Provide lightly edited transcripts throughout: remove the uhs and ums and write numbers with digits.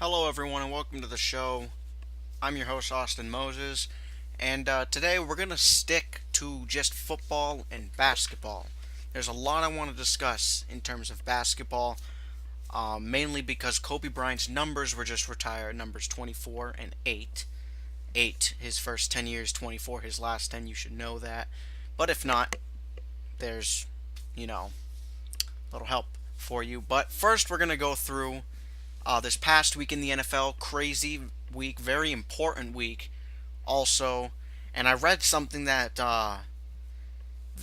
Hello, everyone, and welcome to the show. I'm your host, Austin Moses, and today we're going to stick to just football and basketball. There's a lot I want to discuss in terms of basketball, mainly because Kobe Bryant's numbers were just retired numbers 24 and 8. 8 his first 10 years, 24 his last 10. You should know that. But if not, there's, you know, a little help for you. But first, we're going to go through this past week in the NFL. Crazy week, very important week also. And I read something that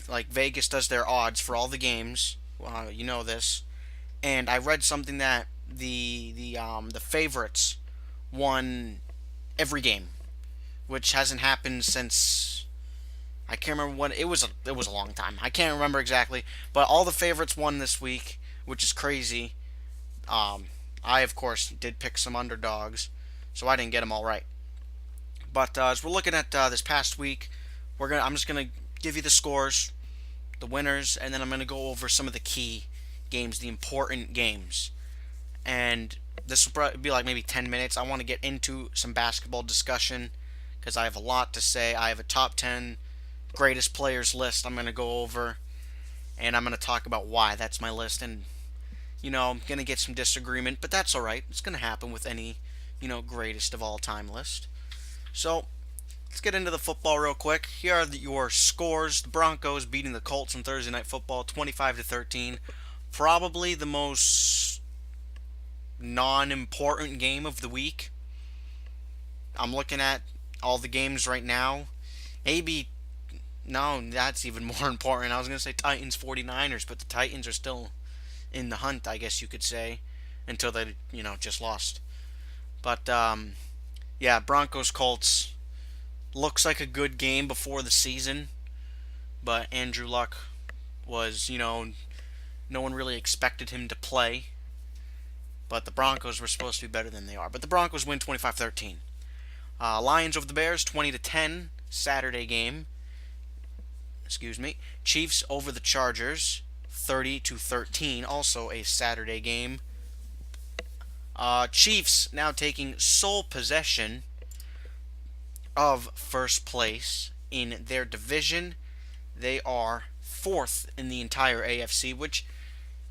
like Vegas does their odds for all the games. You know this. And I read something that the favorites won every game, which hasn't happened since I can't remember when it was. It was a long time. I can't remember exactly, but all the favorites won this week, which is crazy. Um, I of course did pick some underdogs, so I didn't get them all right. But as we're looking at this past week, I'm just gonna give you the scores, the winners, and then I'm gonna go over some of the key games, the important games. And this will probably be like maybe 10 minutes. I want to get into some basketball discussion because I have a lot to say. I have a top 10 greatest players list I'm going to go over, and I'm going to talk about why that's my list. And, I'm going to get some disagreement, but that's all right. It's going to happen with any, greatest of all time list. So, let's get into the football real quick. Here are your scores. The Broncos beating the Colts on Thursday Night Football 25-13. Probably the most non-important game of the week. I'm looking at all the games right now. Maybe no, that's even more important. I was going to say Titans 49ers, but the Titans are still in the hunt, I guess you could say, until they, just lost. But yeah, Broncos Colts looks like a good game before the season, but Andrew Luck was, no one really expected him to play. But the Broncos were supposed to be better than they are. But the Broncos win 25-13. Lions over the Bears 20-10 Saturday game. Excuse me. Chiefs over the Chargers 30-13, also a Saturday game. Chiefs now taking sole possession of first place in their division. They are fourth in the entire AFC, which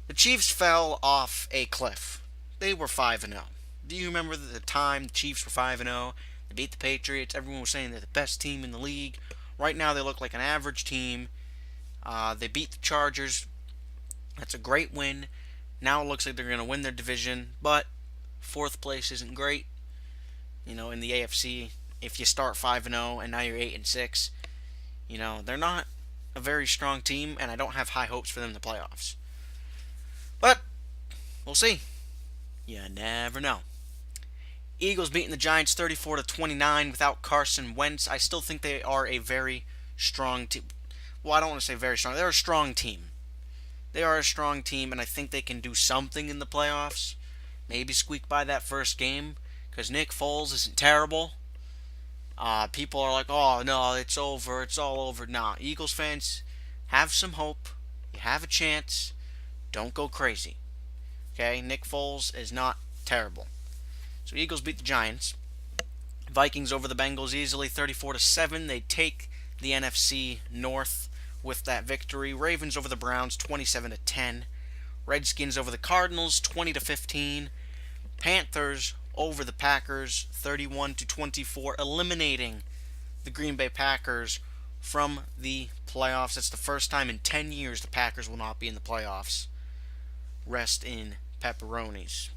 the Chiefs fell off a cliff. They were 5-0. Do you remember the time the Chiefs were 5-0? They beat the Patriots. Everyone was saying they're the best team in the league. Right now, they look like an average team. They beat the Chargers. That's a great win. Now it looks like they're going to win their division, but fourth place isn't great. In the AFC, if you start 5-0 and now you're 8-6, they're not a very strong team, and I don't have high hopes for them in the playoffs. But we'll see. You never know. Eagles beating the Giants 34-29 without Carson Wentz. I still think they are a very strong team. Well, I don't want to say very strong. They're a strong team. They are a strong team, and I think they can do something in the playoffs. Maybe squeak by that first game, because Nick Foles isn't terrible. People are like, oh, no, it's over. It's all over. Nah, Eagles fans, have some hope. You have a chance. Don't go crazy. Okay, Nick Foles is not terrible. So Eagles beat the Giants. Vikings over the Bengals easily, 34-7. They take the NFC North with that victory. Ravens over the Browns, 27-10. Redskins over the Cardinals, 20-15. Panthers over the Packers, 31-24, eliminating the Green Bay Packers from the playoffs. It's the first time in 10 years the Packers will not be in the playoffs. Rest in pepperonis.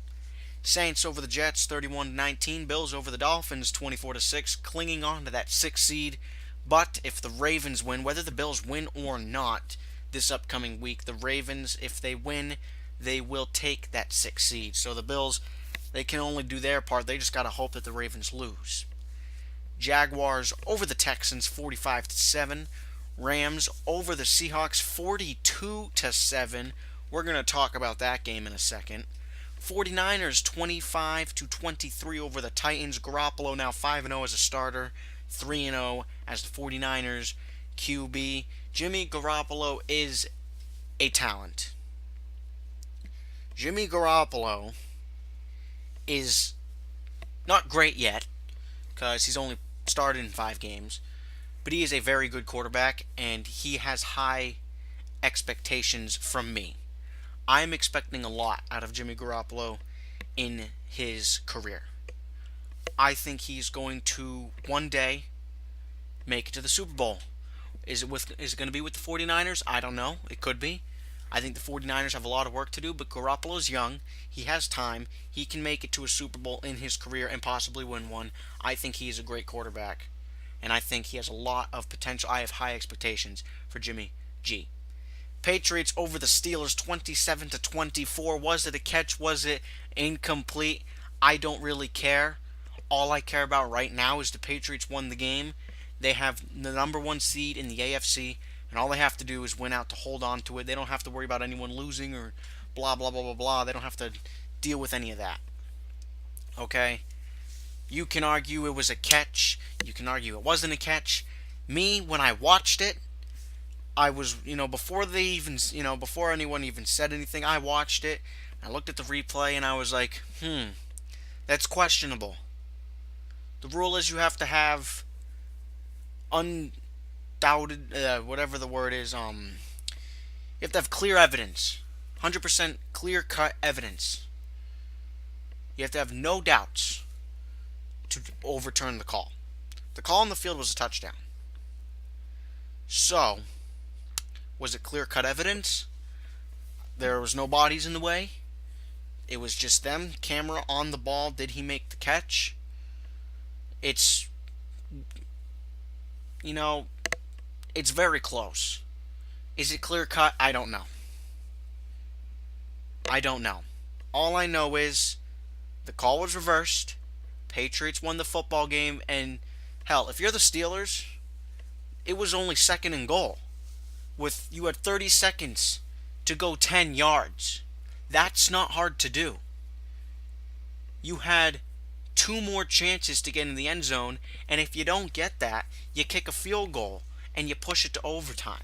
Saints over the Jets 31-19. Bills over the Dolphins 24-6, clinging on to that 6th seed. But if the Ravens win, whether the Bills win or not this upcoming week, the Ravens, if they win, they will take that 6th seed. So the Bills, they can only do their part. They just got to hope that the Ravens lose. Jaguars over the Texans 45-7. Rams over the Seahawks 42-7. We're going to talk about that game in a second. 49ers 25-23 over the Titans. Garoppolo now 5-0 as a starter, 3-0 as the 49ers QB. Jimmy Garoppolo is a talent. Jimmy Garoppolo is Not great yet, because he's only started in 5 games, but he is a very good quarterback, and he has high expectations from me. I'm expecting a lot out of Jimmy Garoppolo in his career. I think he's going to one day make it to the Super Bowl. Is it going to be with the 49ers? I don't know. It could be. I think the 49ers have a lot of work to do, but Garoppolo's young. He has time. He can make it to a Super Bowl in his career and possibly win one. I think he is a great quarterback, and I think he has a lot of potential. I have high expectations for Jimmy G. Patriots over the Steelers 27-24. Was it a catch? Was it incomplete? I don't really care. All I care about right now is the Patriots won the game. They have the number 1 seed in the AFC, and all they have to do is win out to hold on to it. They don't have to worry about anyone losing or blah blah blah blah blah. They don't have to deal with any of that. Okay? You can argue it was a catch. You can argue it wasn't a catch. Me, when I watched it, I was, before they even, before anyone even said anything, I watched it. I looked at the replay and I was like, that's questionable. The rule is you have to have undoubted, whatever the word is, you have to have clear evidence. 100% clear cut evidence. You have to have no doubts to overturn the call. The call on the field was a touchdown. So, was it clear cut evidence? There was no bodies in the way. It was just them, camera on the ball. Did he make the catch? It's, it's very close. Is it clear cut? I don't know. All I know is the call was reversed. Patriots won the football game, and hell, if you're the Steelers, it was only 2nd and goal. You had 30 seconds to go 10 yards. That's not hard to do. You had 2 more chances to get in the end zone, and if you don't get that, you kick a field goal and you push it to overtime.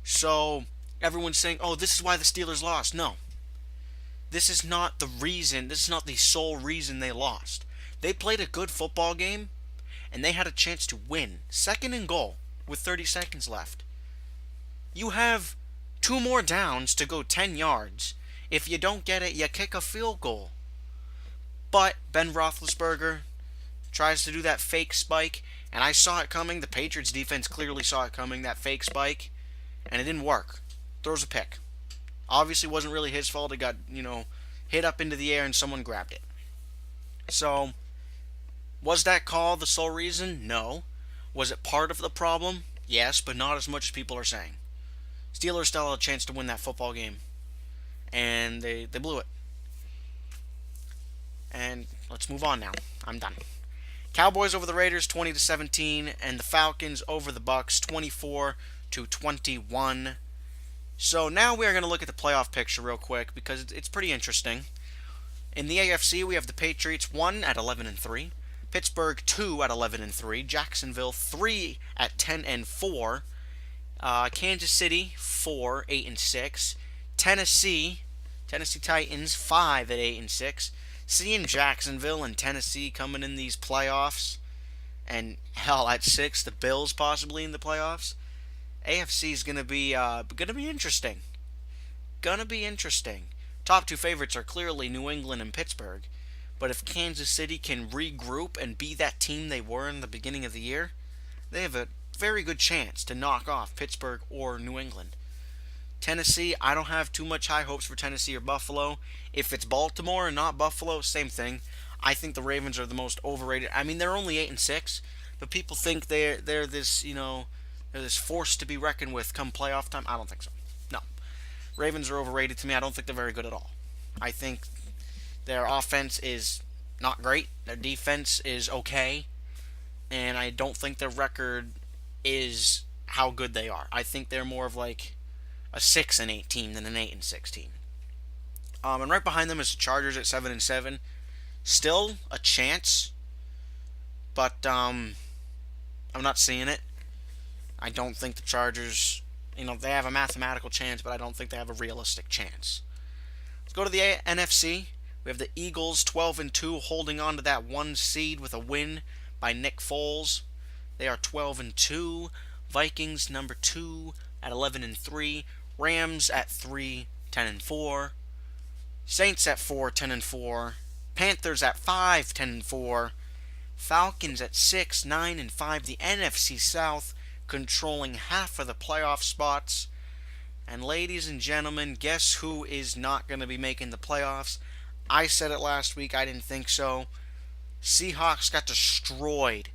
So everyone's saying, "Oh, this is why the Steelers lost." No. This is not the reason. This is not the sole reason they lost. They played a good football game, and they had a chance to win. 2nd and goal with 30 seconds left. You have 2 more downs to go 10 yards. If you don't get it, you kick a field goal. But Ben Roethlisberger tries to do that fake spike, and I saw it coming. The Patriots defense clearly saw it coming, that fake spike, and it didn't work. Throws a pick. Obviously wasn't really his fault. It got, hit up into the air and someone grabbed it. So, was that call the sole reason? No. Was it part of the problem? Yes, but not as much as people are saying. Steelers still had a chance to win that football game, and they blew it. And let's move on now. I'm done. Cowboys over the Raiders 20-17, and the Falcons over the Bucks 24-21. So now we are going to look at the playoff picture real quick because it's pretty interesting. In the AFC, we have the Patriots 1 at 11-3, Pittsburgh 2 at 11-3, Jacksonville 3 at 10-4, Kansas City 4 8-6, Tennessee Titans 5 at 8-6. Seeing Jacksonville and Tennessee coming in these playoffs, and hell at 6, the Bills possibly in the playoffs. AFC is gonna be interesting. Gonna be interesting. Top 2 favorites are clearly New England and Pittsburgh, but if Kansas City can regroup and be that team they were in the beginning of the year, they have a very good chance to knock off Pittsburgh or New England. Tennessee, I don't have too much high hopes for Tennessee or Buffalo. If it's Baltimore and not Buffalo, same thing. I think the Ravens are the most overrated. I mean, they're only 8-6, but people think they're this, they're this force to be reckoned with come playoff time. I don't think so. No. Ravens are overrated to me. I don't think they're very good at all. I think their offense is not great. Their defense is okay. And I don't think their record is how good they are. I think they're more of like a 6-8 team than an 8-6 team. And right behind them is the Chargers at 7-7. Still a chance, but I'm not seeing it. I don't think the Chargers, they have a mathematical chance, but I don't think they have a realistic chance. Let's go to the NFC. We have the Eagles 12-2 holding on to that one seed with a win by Nick Foles. They are 12-2. Vikings number 2 at 11-3. Rams at 3, 10-4. Saints at 4, 10-4. Panthers at 5, 10-4. Falcons at 6, 9-5. The NFC South controlling half of the playoff spots. And ladies and gentlemen, guess who is not going to be making the playoffs? I said it last week. I didn't think so. Seahawks got destroyed.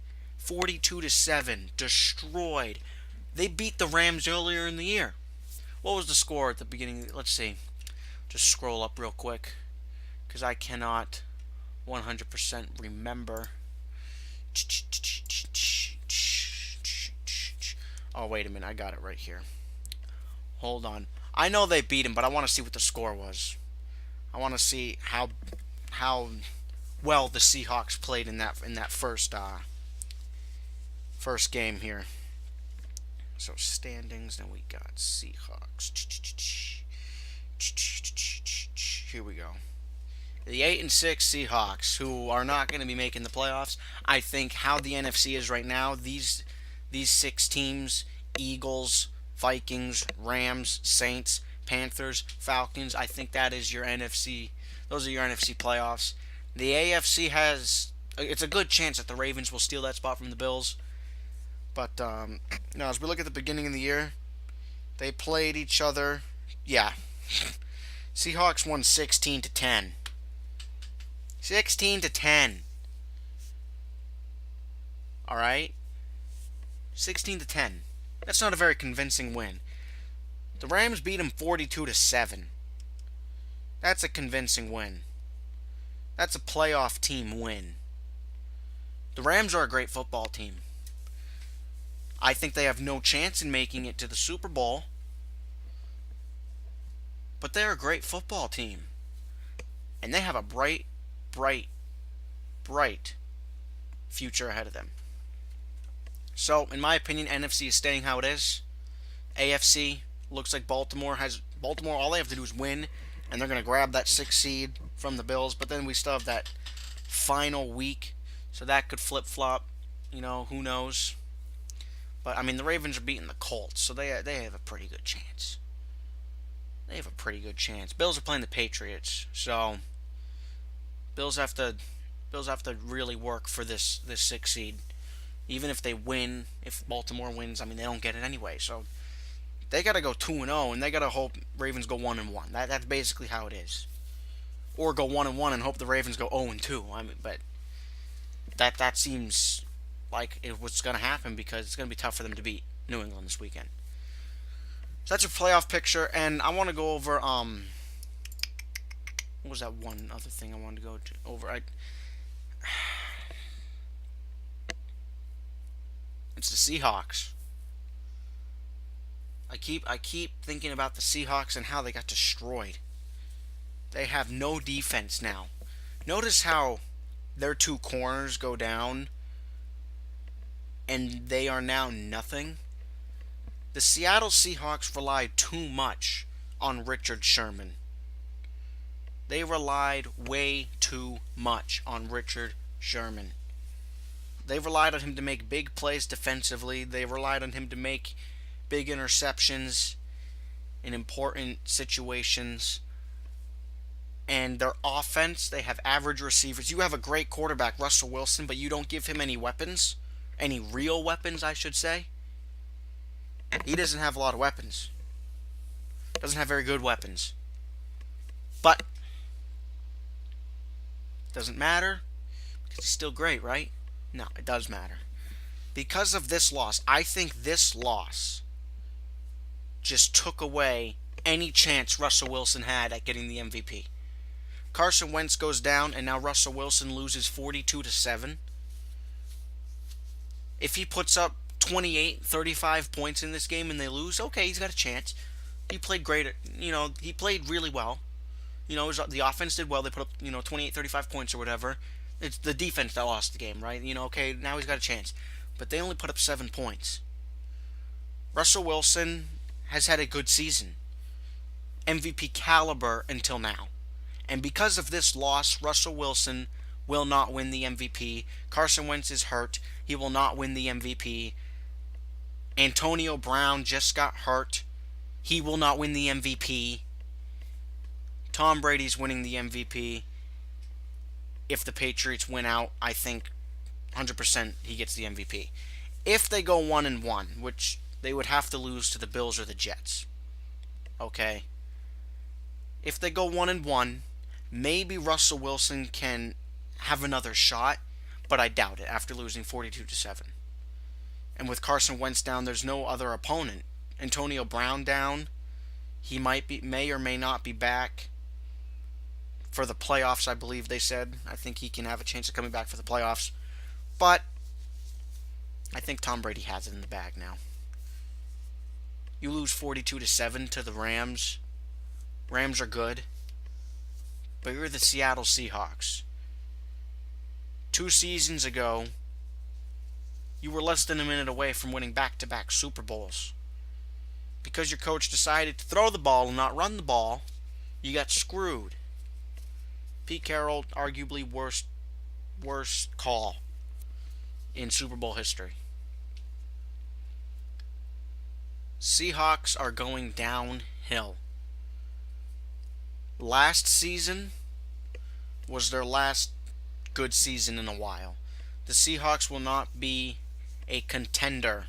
42-7. Destroyed. They beat the Rams earlier in the year. What was the score at the beginning? Let's see. Just scroll up real quick, because I cannot 100% remember. Oh, wait a minute. I got it right here. Hold on. I know they beat him, but I want to see what the score was. I want to see how well the Seahawks played in that first game here. So standings, then we got Seahawks. Here we go. The 8-6 Seahawks, who are not going to be making the playoffs. I think how the NFC is right now, these 6 teams, Eagles, Vikings, Rams, Saints, Panthers, Falcons, I think that is your NFC. Those are your NFC playoffs. The AFC it's a good chance that the Ravens will steal that spot from the Bills. But as we look at the beginning of the year, they played each other. Yeah. Seahawks won 16-10. 16-10. All right? 16-10. That's not a very convincing win. The Rams beat them 42-7. That's a convincing win. That's a playoff team win. The Rams are a great football team. I think they have no chance in making it to the Super Bowl. But they're a great football team. And they have a bright, bright, bright future ahead of them. So, in my opinion, NFC is staying how it is. AFC looks like Baltimore, all they have to do is win, and they're going to grab that 6th seed from the Bills. But then we still have that final week, so that could flip-flop. Who knows? But, I mean, the Ravens are beating the Colts, so they have a pretty good chance. They have a pretty good chance. Bills are playing the Patriots, so Bills have to really work for this 6th seed. Even if they win, if Baltimore wins, I mean, they don't get it anyway. So they got to go 2-0, and they got to hope Ravens go 1-1. That's basically how it is. Or go 1-1 and hope the Ravens go 0-2. I mean, but that seems like it was going to happen, because it's going to be tough for them to beat New England this weekend. So that's your playoff picture, and I want to go over what was that one other thing I wanted to go over? It's the Seahawks. I keep thinking about the Seahawks and how they got destroyed. They have no defense now. Notice how their 2 corners go down and they are now nothing. The Seattle Seahawks relied too much on Richard Sherman. They relied way too much on Richard Sherman. They relied on him to make big plays defensively. They relied on him to make big interceptions in important situations. And their offense, they have average receivers. You have a great quarterback, Russell Wilson, but you don't give him any weapons. Any real weapons, I should say. He doesn't have a lot of weapons. Doesn't have very good weapons. But doesn't matter, because he's still great, right? No, it does matter. Because of this loss, I think this loss just took away any chance Russell Wilson had at getting the MVP. Carson Wentz goes down, and now Russell Wilson loses 42-7. If he puts up 28, 35 points in this game and they lose, okay, he's got a chance. He played great. He played really well. The offense did well. They put up, 28, 35 points or whatever. It's the defense that lost the game, right? Okay, now he's got a chance. But they only put up 7 points. Russell Wilson has had a good season. MVP caliber until now. And because of this loss, Russell Wilson will not win the MVP. Carson Wentz is hurt. He will not win the MVP. Antonio Brown just got hurt. He will not win the MVP. Tom Brady's winning the MVP. If the Patriots win out, I think 100% he gets the MVP. If they go 1-1, which they would have to lose to the Bills or the Jets. Okay? If they go 1-1, maybe Russell Wilson can have another shot, but I doubt it after losing 42-7. And with Carson Wentz down, there's no other opponent. Antonio Brown down, he may or may not be back for the playoffs, I believe they said. I think he can have a chance of coming back for the playoffs. But I think Tom Brady has it in the bag now. You lose 42-7 to the Rams. Rams are good. But you're the Seattle Seahawks. 2 seasons ago, you were less than a minute away from winning back-to-back Super Bowls. Because your coach decided to throw the ball and not run the ball, you got screwed. Pete Carroll, arguably worst call in Super Bowl history. Seahawks are going downhill. Last season was their last good season in a while. The Seahawks will not be a contender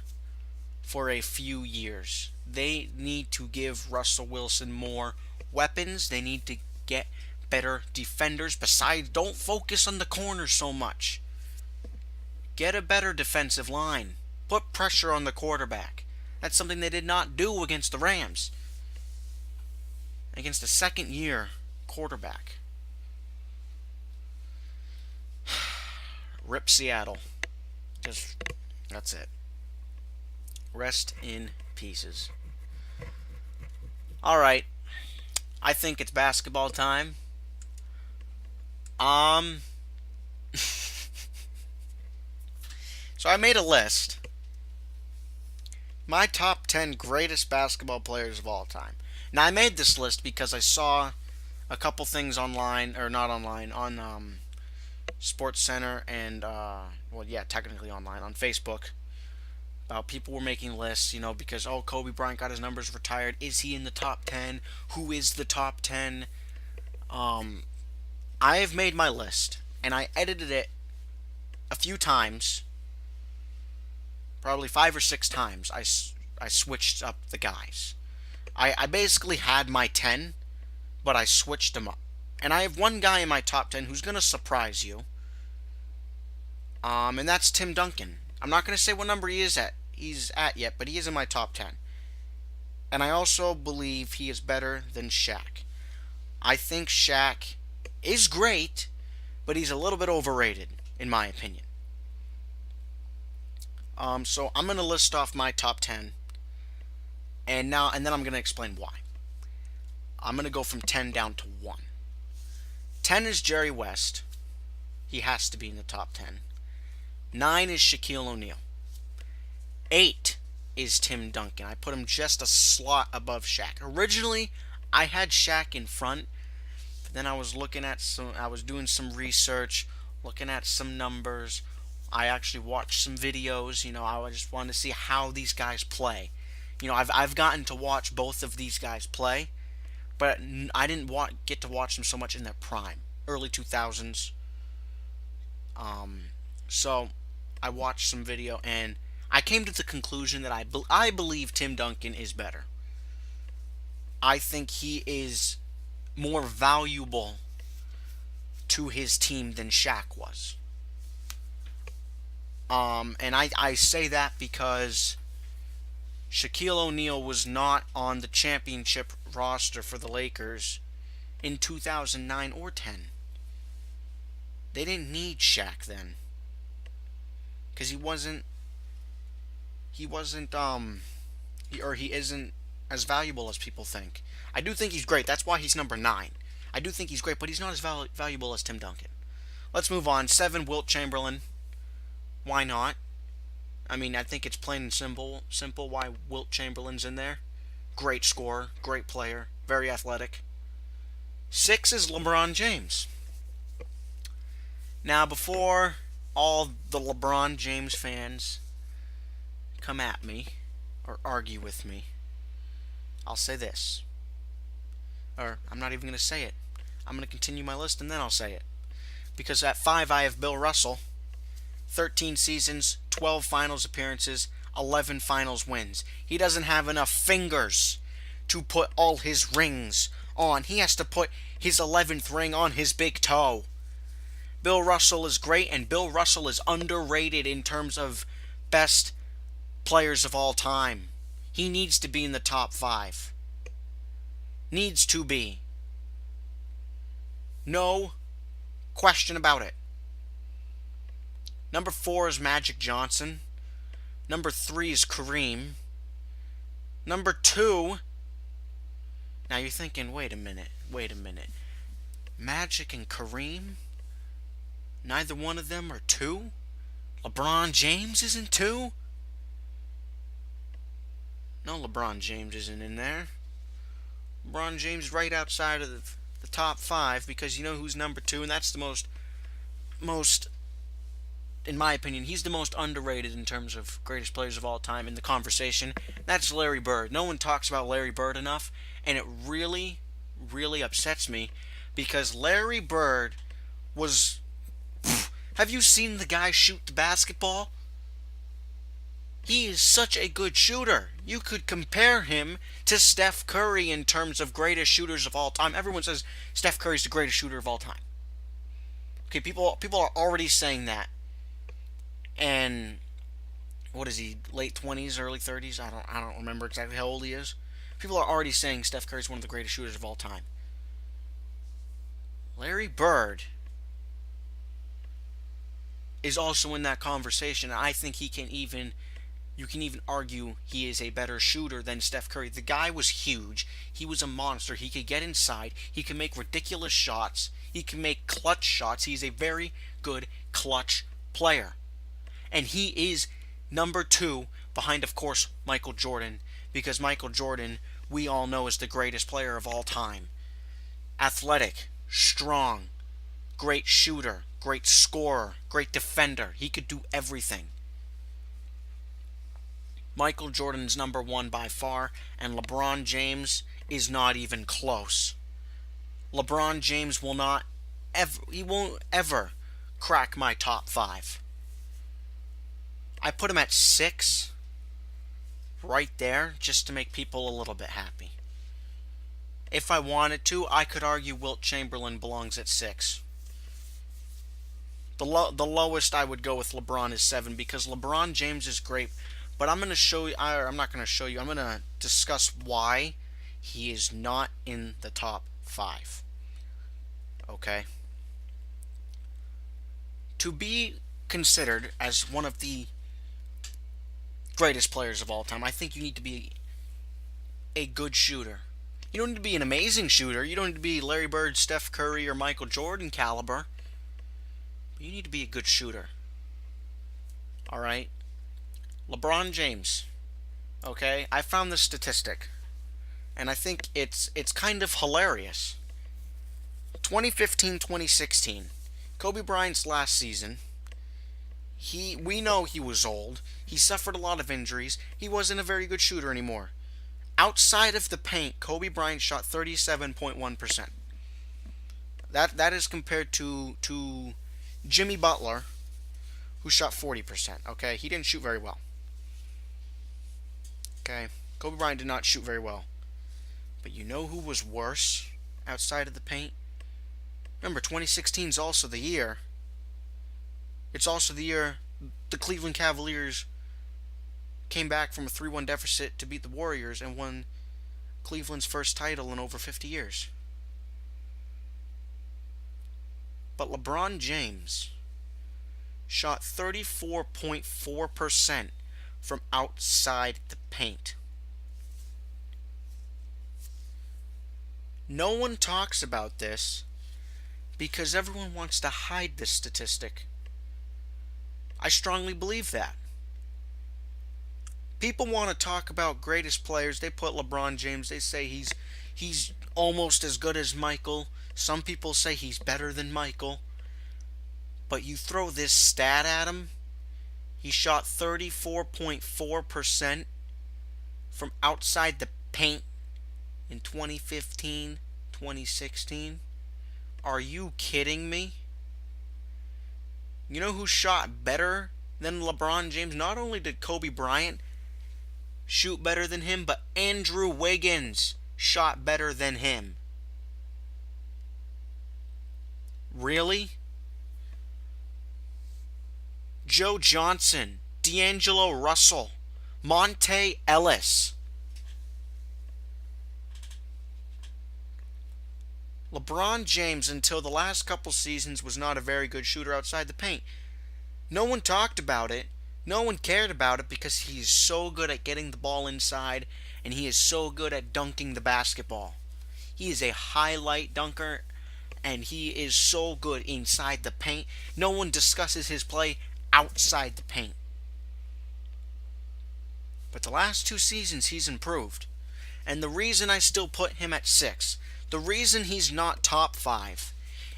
for a few years. They need to give Russell Wilson more weapons. They need to get better defenders. Besides, don't focus on the corners so much. Get a better defensive line. Put pressure on the quarterback. That's something they did not do against the Rams. Against a second-year quarterback. Rip Seattle. That's it. Rest in pieces. Alright. I think it's basketball time. So I made a list. My top 10 greatest basketball players of all time. Now, I made this list because I saw a couple things online, or not online, on Sports Center and, technically online, on Facebook, about people were making lists, because, Kobe Bryant got his numbers retired. Is he in the top 10? Who is the top 10? I have made my list, and I edited it a few times, probably 5 or 6 times. I switched up the guys. I basically had my 10, but I switched them up. And I have one guy in my top 10 who's going to surprise you. And that's Tim Duncan. I'm not going to say what number he's at yet, but he is in my top 10. And I also believe he is better than Shaq. I think Shaq is great, but he's a little bit overrated, in my opinion. So I'm going to list off my top 10. And then I'm going to explain why. I'm going to go from 10 down to 1. 10 is Jerry West. He has to be in the top 10. 9 is Shaquille O'Neal. 8 is Tim Duncan. I put him just a slot above Shaq. Originally, I had Shaq in front, but then I was doing some research, looking at some numbers. I actually watched some videos. I just wanted to see how these guys play. I've gotten to watch both of these guys play, but I didn't get to watch them so much in their prime, early 2000s. So I watched some video, and I came to the conclusion that I believe Tim Duncan is better. I think he is more valuable to his team than Shaq was. And I say that because Shaquille O'Neal was not on the championship roster for the Lakers in 2009 or 10. They didn't need Shaq then. Because he isn't as valuable as people think. I do think he's great. That's why he's number 9. I do think he's great, but he's not as valuable as Tim Duncan. Let's move on. 7, Wilt Chamberlain. Why not? I think it's plain and simple why Wilt Chamberlain's in there. Great scorer, great player, very athletic. 6 is LeBron James. Now, before all the LeBron James fans come at me or argue with me, I'll say this. Or, I'm not even going to say it. I'm going to continue my list and then I'll say it. Because at 5, I have Bill Russell. 13 seasons, 12 finals appearances, 11 finals wins. He doesn't have enough fingers to put all his rings on. He has to put his 11th ring on his big toe. Bill Russell is great, and Bill Russell is underrated in terms of best players of all time. He needs to be in the top 5. Needs to be. No question about it. Number 4 is Magic Johnson. Number 3 is Kareem. Number 2... Now you're thinking, wait a minute. Magic and Kareem? Neither one of them are 2? LeBron James isn't 2? No, LeBron James isn't in there. LeBron James right outside of the top 5, because you know who's number 2, and that's the most, in my opinion, he's the most underrated in terms of greatest players of all time in the conversation. That's Larry Bird. No one talks about Larry Bird enough, and it really, really upsets me, because Larry Bird was... Have you seen the guy shoot the basketball? He is such a good shooter. You could compare him to Steph Curry in terms of greatest shooters of all time. Everyone says Steph Curry's the greatest shooter of all time. Okay, people are already saying that. And what is he? Late 20s, early 30s? I don't remember exactly how old he is. People are already saying Steph Curry's one of the greatest shooters of all time. Larry Bird is also in that conversation. I think you can even argue he is a better shooter than Steph Curry. The guy was huge. He was a monster. He could get inside. He can make ridiculous shots. He can make clutch shots. He's a very good clutch player. And he is number 2 behind, of course, Michael Jordan, because Michael Jordan, we all know, is the greatest player of all time. Athletic, strong, great shooter, great scorer, great defender. He could do everything. Michael Jordan's number 1 by far, and LeBron James is not even close. LeBron James won't ever crack my top 5. I put him at 6, right there, just to make people a little bit happy. If I wanted to, I could argue Wilt Chamberlain belongs at 6. The lowest I would go with LeBron is 7, because LeBron James is great, but I'm going to show you, I'm not going to show you, I'm going to discuss why he is not in the top 5. Okay? To be considered as one of the greatest players of all time, I think you need to be a good shooter. You don't need to be an amazing shooter. You don't need to be Larry Bird, Steph Curry, or Michael Jordan caliber. But you need to be a good shooter. Alright? LeBron James. Okay? I found this statistic, and I think it's kind of hilarious. 2015-2016. Kobe Bryant's last season. We know he was old. He suffered a lot of injuries. He wasn't a very good shooter anymore. Outside of the paint, Kobe Bryant shot 37.1%. That is compared to Jimmy Butler, who shot 40%. Okay, he didn't shoot very well. Okay, Kobe Bryant did not shoot very well. But you know who was worse outside of the paint? Remember, 2016 is also the year. It's also the year the Cleveland Cavaliers came back from a 3-1 deficit to beat the Warriors and won Cleveland's first title in over 50 years. But LeBron James shot 34.4% from outside the paint. No one talks about this because everyone wants to hide this statistic. I strongly believe that. People want to talk about greatest players. They put LeBron James. They say he's almost as good as Michael. Some people say he's better than Michael. But you throw this stat at him, he shot 34.4% from outside the paint in 2015, 2016. Are you kidding me? You know who shot better than LeBron James? Not only did Kobe Bryant shoot better than him, but Andrew Wiggins shot better than him. Really? Joe Johnson, D'Angelo Russell, Monte Ellis. LeBron James, until the last couple seasons, was not a very good shooter outside the paint. No one talked about it. No one cared about it because he is so good at getting the ball inside and he is so good at dunking the basketball. He is a highlight dunker and he is so good inside the paint. No one discusses his play outside the paint. But the last 2 seasons he's improved. And the reason I still put him at 6, the reason he's not top 5,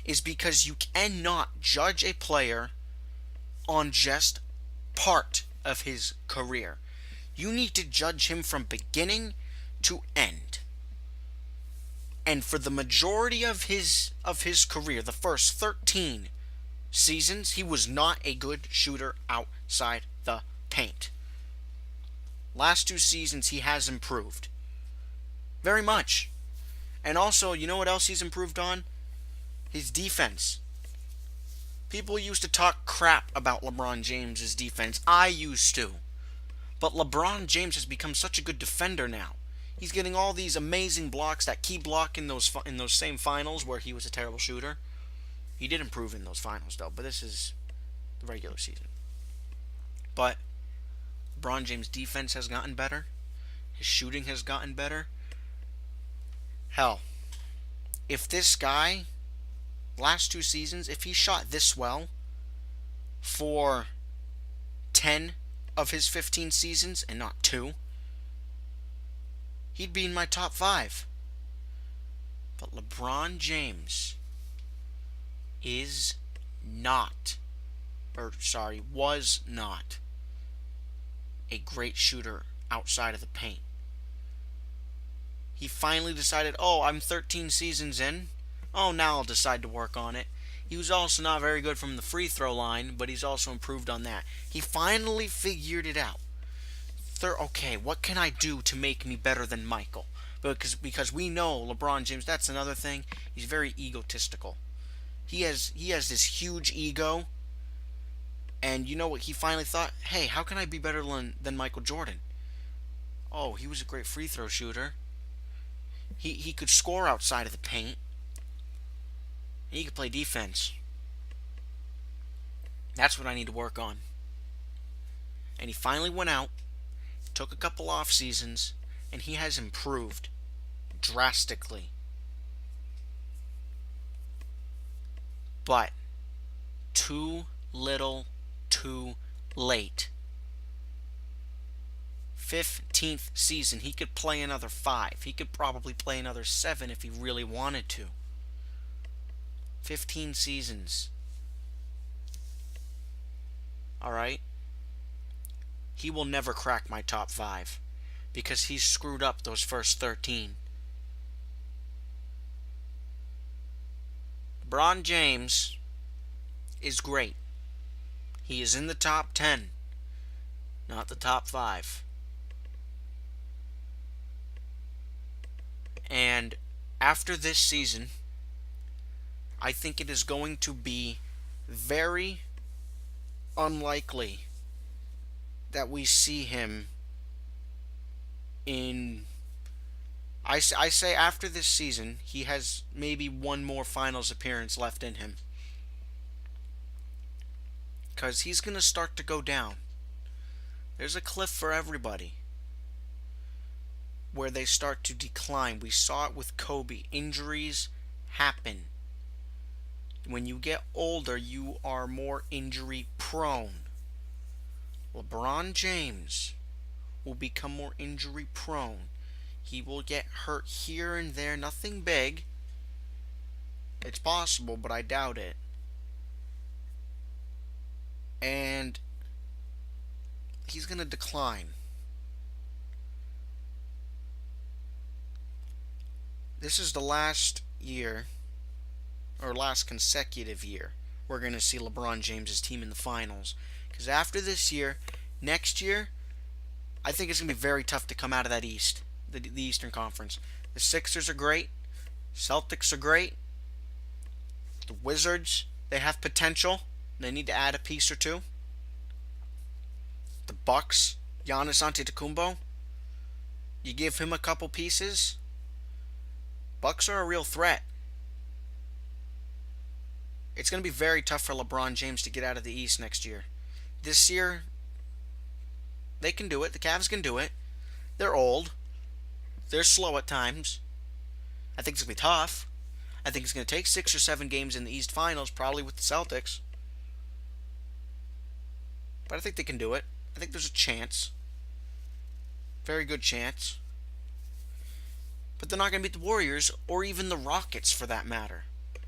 is because you cannot judge a player on just part of his career. You need to judge him from beginning to end. And for the majority of his career, the first 13 seasons, he was not a good shooter outside the paint. Last 2 seasons he has improved. Very much. And also, you know what else he's improved on? His defense. People used to talk crap about LeBron James' defense. I used to. But LeBron James has become such a good defender now. He's getting all these amazing blocks, that key block in those same finals where he was a terrible shooter. He did improve in those finals, though, but this is the regular season. But LeBron James' defense has gotten better. His shooting has gotten better. Hell, if this guy, last 2 seasons, if he shot this well for 10 of his 15 seasons and not 2, he'd be in my top 5. But LeBron James was not a great shooter outside of the paint. He finally decided, I'm 13 seasons in. Now I'll decide to work on it. He was also not very good from the free throw line, but he's also improved on that. He finally figured it out. Okay, what can I do to make me better than Michael? Because we know LeBron James, that's another thing, he's very egotistical. He has this huge ego, and you know what he finally thought? Hey, how can I be better than Michael Jordan? He was a great free throw shooter. He could score outside of the paint. And he could play defense. That's what I need to work on. And he finally went out, took a couple off seasons, and he has improved drastically. But too little, too late. 15th season, he could play another 5. He could probably play another 7 if he really wanted to. 15 seasons. Alright? He will never crack my top 5 because he screwed up those first 13. LeBron James is great. He is in the top 10, not the top 5. And after this season, I think it is going to be very unlikely that we see him in... I say after this season, he has maybe one more finals appearance left in him. Because he's going to start to go down. There's a cliff for everybody where they start to decline. We saw it with Kobe. Injuries happen. When you get older, you are more injury prone. LeBron James will become more injury prone. He will get hurt here and there, nothing big. It's possible, but I doubt it. And he's going to decline. This is the last year, or last consecutive year, we're going to see LeBron James' team in the finals. Because after this year, next year, I think it's going to be very tough to come out of that East, the Eastern Conference. The Sixers are great. Celtics are great. The Wizards, they have potential. They need to add a piece or two. The Bucks, Giannis Antetokounmpo, you give him a couple pieces, Bucks are a real threat. It's going to be very tough for LeBron James to get out of the East next year. This year, they can do it. The Cavs can do it. They're old. They're slow at times. I think it's going to be tough. I think it's going to take 6 or 7 games in the East Finals, probably with the Celtics. But I think they can do it. I think there's a chance. Very good chance. But they're not going to beat the Warriors, or even the Rockets for that matter.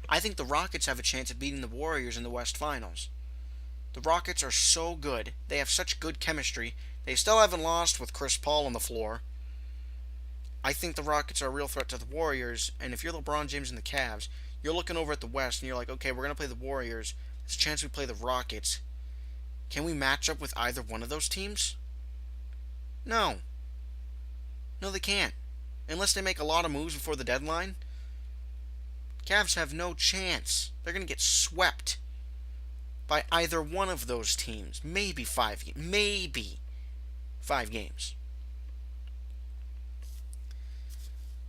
I think the Rockets have a chance of beating the Warriors in the West Finals. The Rockets are so good. They have such good chemistry. They still haven't lost with Chris Paul on the floor. I think the Rockets are a real threat to the Warriors, and if you're LeBron James and the Cavs, you're looking over at the West and you're like, okay, we're going to play the Warriors. There's a chance we play the Rockets. Can we match up with either one of those teams? No. No, they can't. Unless they make a lot of moves before the deadline, Cavs have no chance. They're going to get swept by either one of those teams. Maybe 5 games. Maybe 5 games.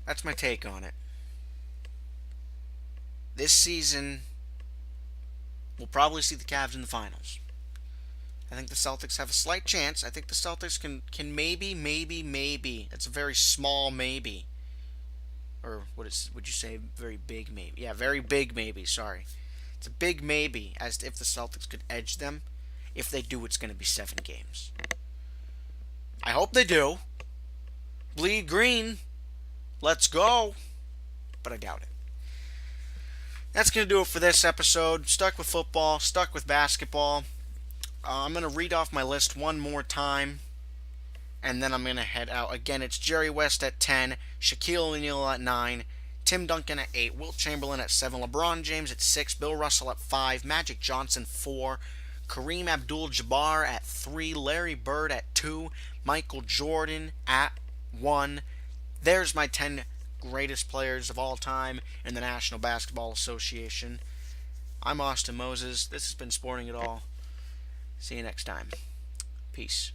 That's my take on it. This season, we'll probably see the Cavs in the finals. I think the Celtics have a slight chance. I think the Celtics can maybe. That's a very small maybe. Or would you say very big maybe? Yeah, very big maybe, sorry. It's a big maybe as if the Celtics could edge them. If they do, it's going to be 7 games. I hope they do. Bleed green. Let's go. But I doubt it. That's going to do it for this episode. Stuck with football, stuck with basketball. I'm going to read off my list one more time, and then I'm going to head out. Again, it's Jerry West at 10, Shaquille O'Neal at 9, Tim Duncan at 8, Wilt Chamberlain at 7, LeBron James at 6, Bill Russell at 5, Magic Johnson 4, Kareem Abdul-Jabbar at 3, Larry Bird at 2, Michael Jordan at 1. There's my 10 greatest players of all time in the National Basketball Association. I'm Austin Moses. This has been Sporting It All. See you next time. Peace.